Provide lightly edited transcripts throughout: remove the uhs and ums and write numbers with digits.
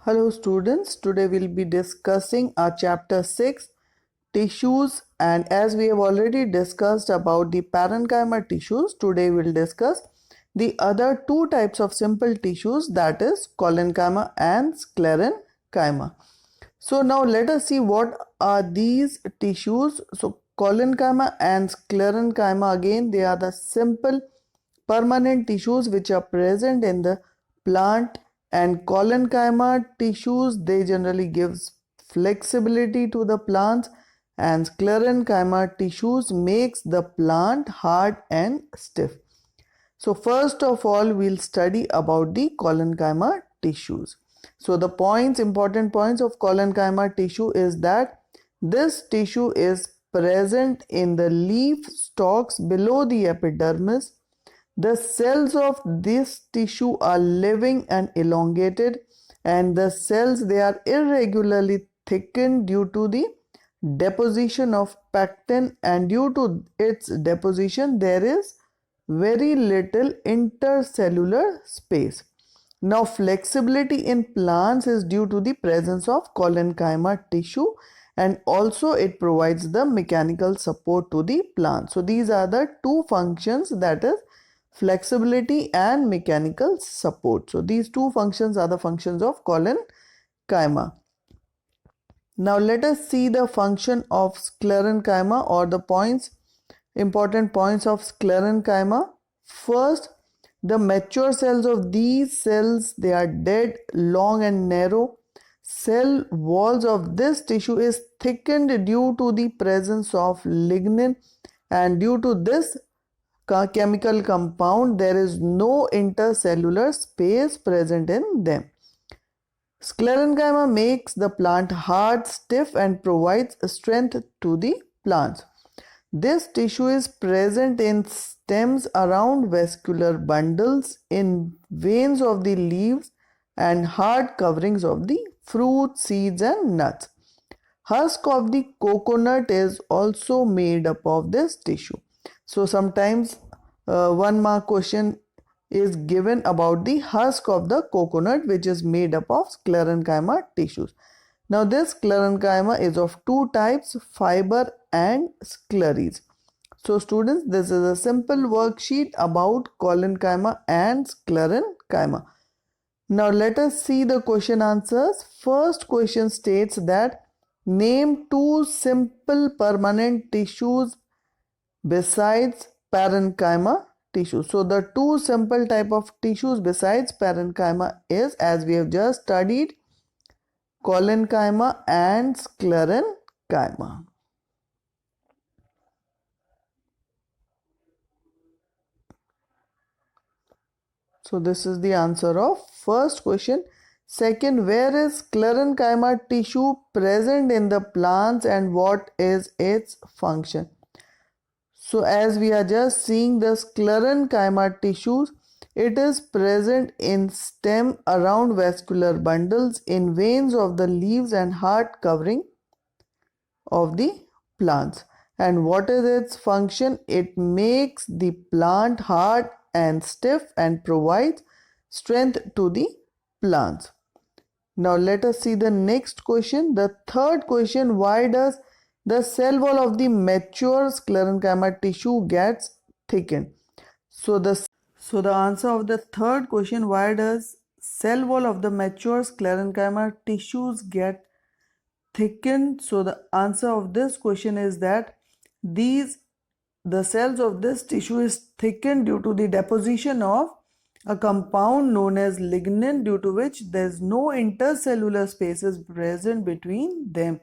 Hello students, today we'll be discussing our chapter 6 tissues, and as we have already discussed about the parenchyma tissues, today we'll discuss the other two types of simple tissues, that is collenchyma and sclerenchyma. So now let us see what are these tissues. So collenchyma and sclerenchyma, again they are the simple permanent tissues which are present in the plant, and collenchyma tissues they generally gives flexibility to the plants, and sclerenchyma tissues makes the plant hard and stiff. So first of all we'll study about the collenchyma tissues. So the important points of collenchyma tissue is that this tissue is present in the leaf stalks below the epidermis. The cells of this tissue are living and elongated, and the cells they are irregularly thickened due to the deposition of pectin, and due to its deposition there is very little intercellular space. Now flexibility in plants is due to the presence of collenchyma tissue, and also it provides the mechanical support to the plant. So these are the two functions, that is flexibility and mechanical support. So these two functions are the functions of collenchyma. Now let us see the function of sclerenchyma, or the important points of sclerenchyma. First, the mature cells of these cells they are dead, long and narrow. Cell walls of this tissue is thickened due to the presence of lignin, and due to this chemical compound there is no intercellular space present in them. Sclerenchyma makes the plant hard, stiff, and provides strength to the plants. This tissue is present in stems, around vascular bundles, in veins of the leaves, and hard coverings of the fruit, seeds, and nuts. Husk of the coconut is also made up of this tissue. So sometimes 1 mark question is given about the husk of the coconut, which is made up of sclerenchyma tissues. Now this sclerenchyma is of two types, fiber and scleres. So students, this is a simple worksheet about collenchyma and sclerenchyma. Now let us see the question answers. First question states that name two simple permanent tissues besides parenchyma tissue. So the two simple type of tissues besides parenchyma is, as we have just studied, collenchyma and sclerenchyma. So this is the answer of first question. Second, where is sclerenchyma tissue present in the plants and what is its function? So as we are just seeing the sclerenchyma tissues, it is present in stem, around vascular bundles, in veins of the leaves, and hard covering of the plants. And what is its function? It makes the plant hard and stiff and provides strength to the plants. Now let us see the next question. The third question, why does the cell wall of the mature sclerenchyma tissue gets thickened? So the answer of the third question, why does cell wall of the mature sclerenchyma tissues get thickened? So the answer of this question is that the cells of this tissue is thickened due to the deposition of a compound known as lignin, due to which there is no intercellular spaces present between them,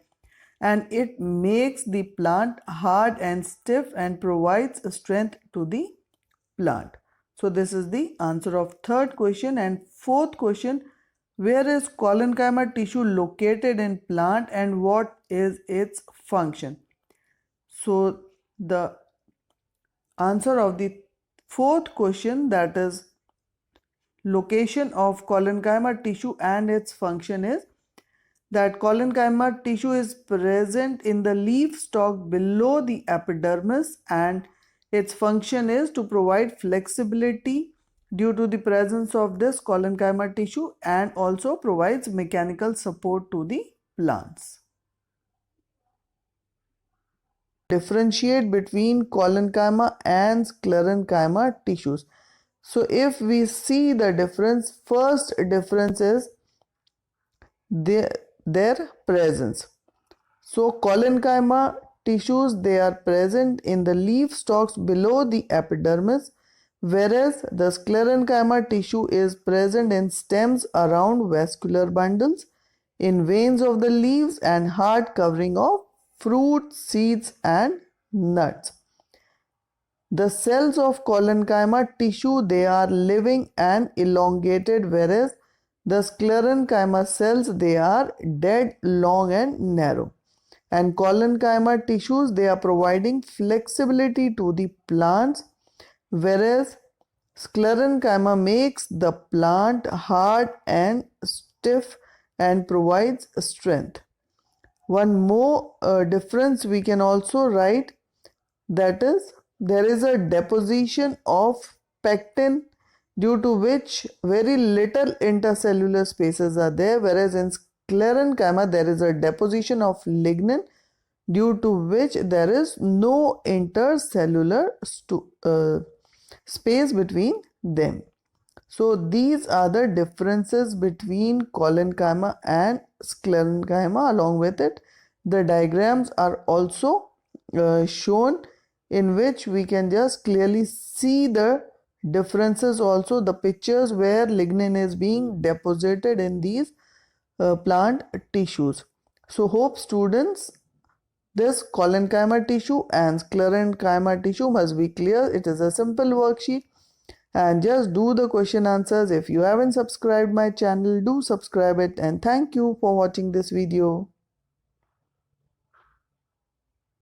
and it makes the plant hard and stiff and provides strength to the plant. So this is the answer of third question. And fourth question, where is collenchyma tissue located in plant and what is its function? So the answer of the fourth question, that is location of collenchyma tissue and its function, is that collenchyma tissue is present in the leaf stalk below the epidermis, and its function is to provide flexibility due to the presence of this collenchyma tissue and also provides mechanical support to the plants. Differentiate between collenchyma and sclerenchyma tissues. So if we see the difference, first difference is their presence. So collenchyma tissues, they are present in the leaf stalks below the epidermis, whereas the sclerenchyma tissue is present in stems around vascular bundles, in veins of the leaves and hard covering of fruit, seeds and nuts. The cells of collenchyma tissue, they are living and elongated, whereas the sclerenchyma cells, they are dead, long and narrow. And collenchyma tissues, they are providing flexibility to the plants, whereas sclerenchyma makes the plant hard and stiff and provides strength. One more difference we can also write, that is, there is a deposition of pectin, due to which very little intercellular spaces are there, whereas in sclerenchyma there is a deposition of lignin, due to which there is no intercellular space between them. So these are the differences between collenchyma and sclerenchyma. Along with it, the diagrams are also shown, in which we can just clearly see the differences, also the pictures where lignin is being deposited in these plant tissues. So hope students, this collenchyma tissue and sclerenchyma tissue must be clear. It is a simple worksheet and just do the question answers. If you haven't subscribed my channel, do subscribe it, and thank you for watching this video.